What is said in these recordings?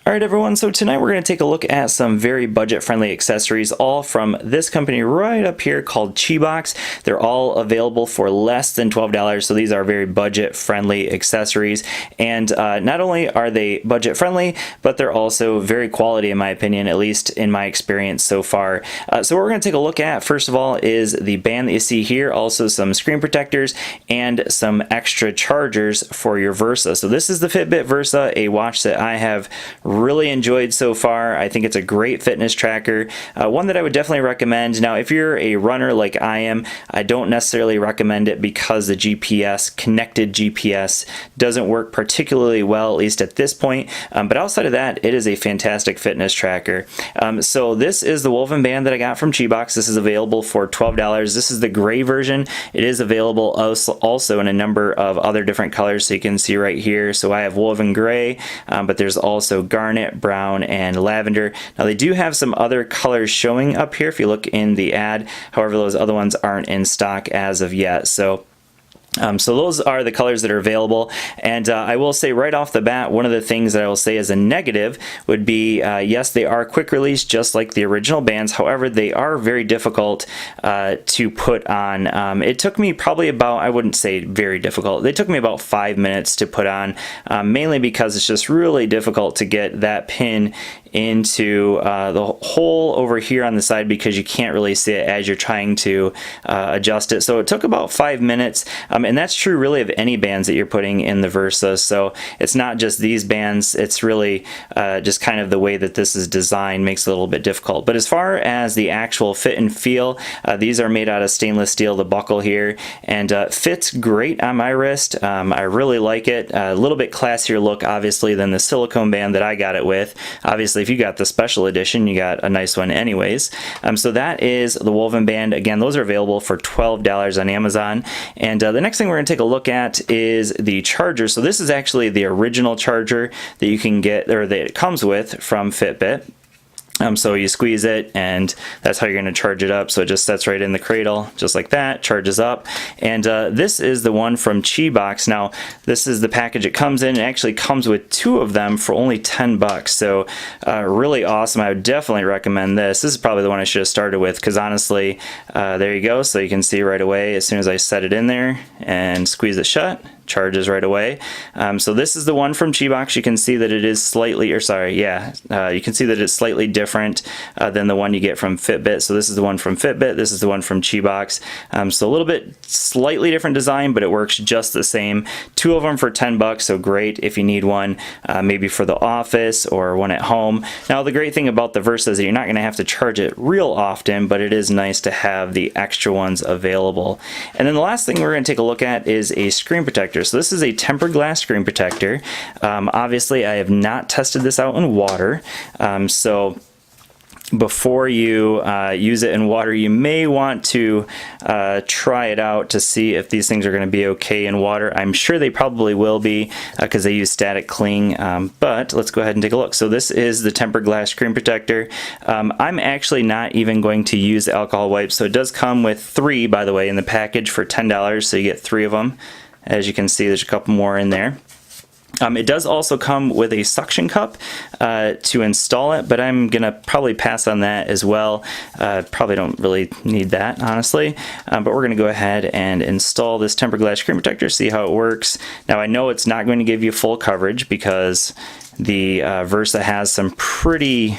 Alright everyone, so tonight we're going to take a look at some very budget-friendly accessories, all from this company right up here called Qibox. They're all available for less than $12, so these are very budget-friendly accessories. And not only are they budget-friendly, but they're also very quality in my opinion, at least in my experience so far. So what we're going to take a look at, first of all, is the band that you see here, also some screen protectors, and some extra chargers for your Versa. So this is the Fitbit Versa, a watch that I have really enjoyed so far. I think it's a great fitness tracker, one that I would definitely recommend. Now, if you're a runner like I am, I don't necessarily recommend it because the GPS, connected GPS, doesn't work particularly well, at least at this point. But outside of that, it is a fantastic fitness tracker. So this is the woven band that I got from Qibox. This is available for $12. This is the gray version. It is available also in a number of other different colors, so you can see right here. So I have woven gray, but there's also garnet, brown, and lavender. Now they do have some other colors showing up here if you look in the ad. However, those other ones aren't in stock as of yet. So those are the colors that are available, and I will say right off the bat, one of the things that I will say as a negative would be, yes, they are quick release just like the original bands. However, they are very difficult to put on. It took me probably about, I wouldn't say very difficult, they took me about 5 minutes to put on, mainly because it's just really difficult to get that pin into the hole over here on the side, because you can't really see it as you're trying to adjust it. So it took about 5 minutes, and that's true really of any bands that you're putting in the Versa. So it's not just these bands, it's really just kind of the way that this is designed makes it a little bit difficult. But as far as the actual fit and feel, these are made out of stainless steel, the buckle here, and fits great on my wrist. I really like it. A little bit classier look obviously than the silicone band that I got it with. Obviously if you got the special edition, you got a nice one anyways. So that is the woven band. Again, those are available for $12 on Amazon. And the next thing we're going to take a look at is the charger. So this is actually the original charger that you can get, or that it comes with from Fitbit. So you squeeze it, and that's how you're going to charge it up. So it just sets right in the cradle, just like that, charges up. And this is the one from Qibox. Now, this is the package it comes in. It actually comes with 2 of them for only 10 bucks. So really awesome. I would definitely recommend this. This is probably the one I should have started with, because honestly, there you go. So you can see right away as soon as I set it in there and squeeze it shut, charges right away. So this is the one from Qibox. You can see that it is slightly, or sorry, yeah, you can see that it's slightly different than the one you get from Fitbit. So this is the one from Fitbit, this is the one from Qibox. So a little bit slightly different design, but it works just the same. 2 of them for 10 bucks, so great if you need one, maybe for the office or one at home. Now the great thing about the Versa is that you're not going to have to charge it real often, but it is nice to have the extra ones available. And then the last thing we're going to take a look at is a screen protector. So this is a tempered glass screen protector. Obviously I have not tested this out in water, so before you use it in water, you may want to try it out to see if these things are going to be okay in water. I'm sure they probably will be, because they use static cling, but let's go ahead and take a look. So this is the tempered glass screen protector. I'm actually not even going to use the alcohol wipes. So it does come with 3, by the way, in the package for $10, so you get 3 of them. As you can see, there's a couple more in there. It does also come with a suction cup to install it, but I'm going to probably pass on that as well. Probably don't really need that, honestly. But we're going to go ahead and install this tempered glass screen protector, see how it works. Now, I know it's not going to give you full coverage because the Versa has some pretty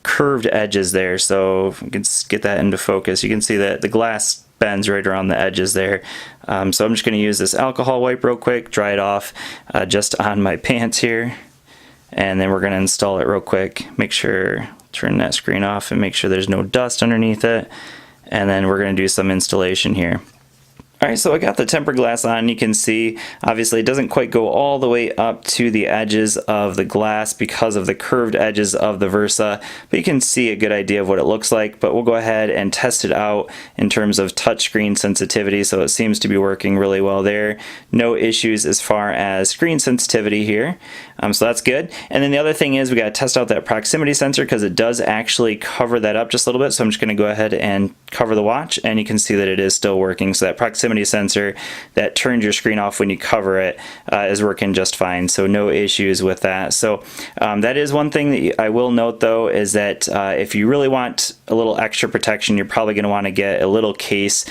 curved edges there. So if we can get that into focus, you can see that the glass bends right around the edges there. So I'm just going to use this alcohol wipe real quick, dry it off just on my pants here, and then we're going to install it real quick. Make sure, turn that screen off and make sure there's no dust underneath it, and then we're going to do some installation here. Alright, so I got the tempered glass on. You can see obviously it doesn't quite go all the way up to the edges of the glass because of the curved edges of the Versa, but you can see a good idea of what it looks like. But we'll go ahead and test it out in terms of touchscreen sensitivity. So it seems to be working really well there. No issues as far as screen sensitivity here. So that's good. And then the other thing is we got to test out that proximity sensor, because it does actually cover that up just a little bit. So I'm just going to go ahead and cover the watch, and you can see that it is still working. So that proximity proximity sensor that turns your screen off when you cover it is working just fine, so no issues with that. So that is one thing that I will note though, is that if you really want a little extra protection, you're probably going to want to get a little case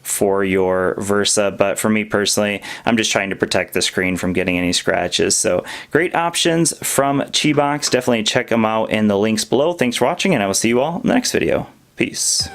for your Versa, but for me personally, I'm just trying to protect the screen from getting any scratches. So great options from Qibox. Definitely check them out in the links below. Thanks for watching, and I will see you all in the next video. Peace.